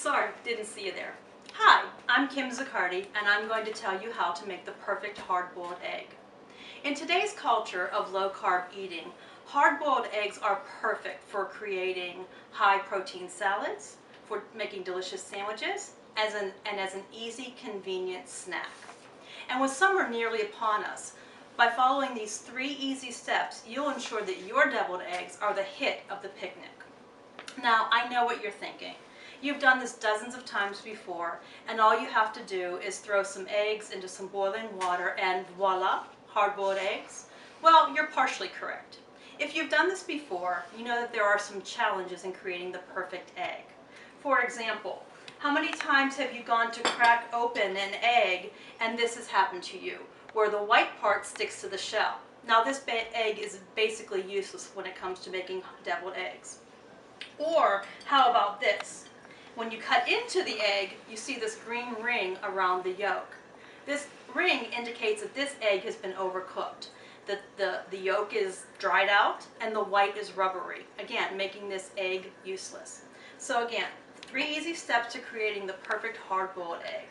Sorry, didn't see you there. Hi, I'm Kim Ziccardi, and I'm going to tell you how to make the perfect hard-boiled egg. In today's culture of low-carb eating, hard-boiled eggs are perfect for creating high-protein salads, for making delicious sandwiches, and as an easy, convenient snack. And with summer nearly upon us, by following these 3 easy steps, you'll ensure that your deviled eggs are the hit of the picnic. Now, I know what you're thinking. You've done this dozens of times before, and all you have to do is throw some eggs into some boiling water and voila, hard-boiled eggs. Well, you're partially correct. If you've done this before, you know that there are some challenges in creating the perfect egg. For example, how many times have you gone to crack open an egg and this has happened to you, where the white part sticks to the shell? Now, this egg is basically useless when it comes to making deviled eggs. Or how about this? When you cut into the egg, you see this green ring around the yolk. This ring indicates that this egg has been overcooked. The yolk is dried out and the white is rubbery, again, making this egg useless. So again, 3 easy steps to creating the perfect hard-boiled egg.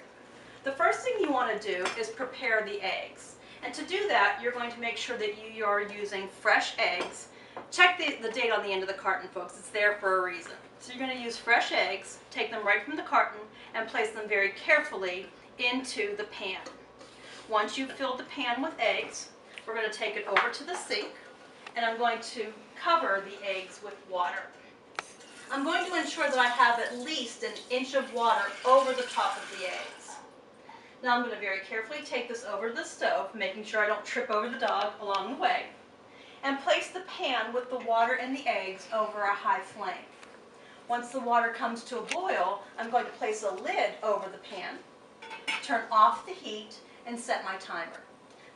The first thing you want to do is prepare the eggs. And to do that, you're going to make sure that you are using fresh eggs. Check the date on the end of the carton, folks. It's there for a reason. So you're going to use fresh eggs, take them right from the carton, and place them very carefully into the pan. Once you've filled the pan with eggs, we're going to take it over to the sink, and I'm going to cover the eggs with water. I'm going to ensure that I have at least an inch of water over the top of the eggs. Now I'm going to very carefully take this over to the stove, making sure I don't trip over the dog along the way, and place the pan with the water and the eggs over a high flame. Once the water comes to a boil, I'm going to place a lid over the pan, turn off the heat, and set my timer.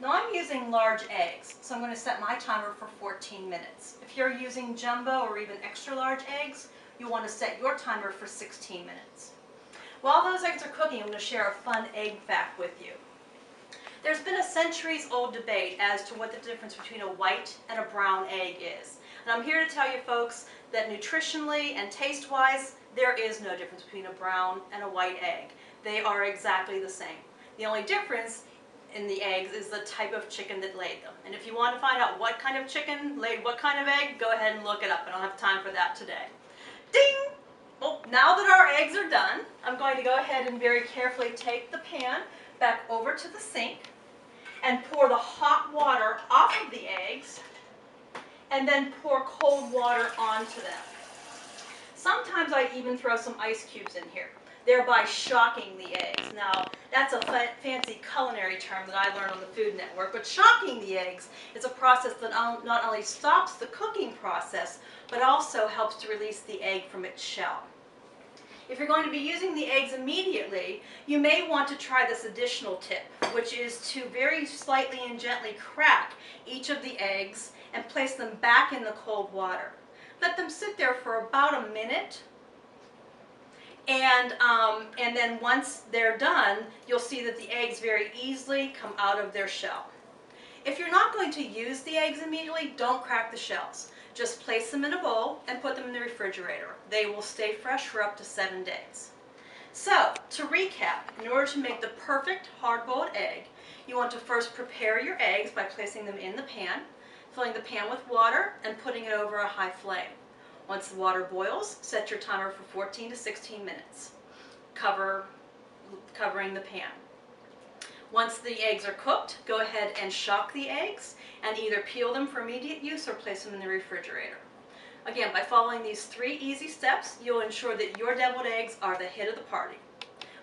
Now I'm using large eggs, so I'm going to set my timer for 14 minutes. If you're using jumbo or even extra large eggs, you want to set your timer for 16 minutes. While those eggs are cooking, I'm going to share a fun egg fact with you. There's been a centuries-old debate as to what the difference between a white and a brown egg is. And I'm here to tell you, folks, that nutritionally and taste-wise, there is no difference between a brown and a white egg. They are exactly the same. The only difference in the eggs is the type of chicken that laid them. And if you want to find out what kind of chicken laid what kind of egg, go ahead and look it up. I don't have time for that today. Ding! Well, now that our eggs are done, I'm going to go ahead and very carefully take the pan back over to the sink and pour the hot water off of the eggs, and then pour cold water onto them. Sometimes I even throw some ice cubes in here, thereby shocking the eggs. Now, that's a fancy culinary term that I learned on the Food Network, but shocking the eggs is a process that not only stops the cooking process, but also helps to release the egg from its shell. If you're going to be using the eggs immediately, you may want to try this additional tip, which is to very slightly and gently crack each of the eggs and place them back in the cold water. Let them sit there for about a minute, and then once they're done, you'll see that the eggs very easily come out of their shell. If you're not going to use the eggs immediately, don't crack the shells. Just place them in a bowl and put them in the refrigerator. They will stay fresh for up to 7 days. So, to recap, in order to make the perfect hard-boiled egg, you want to first prepare your eggs by placing them in the pan, filling the pan with water, and putting it over a high flame. Once the water boils, set your timer for 14 to 16 minutes, covering the pan. Once the eggs are cooked, go ahead and shock the eggs and either peel them for immediate use or place them in the refrigerator. Again, by following these 3 easy steps, you'll ensure that your deviled eggs are the hit of the party.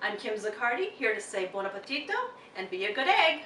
I'm Kim Ziccardi, here to say buon appetito and be a good egg.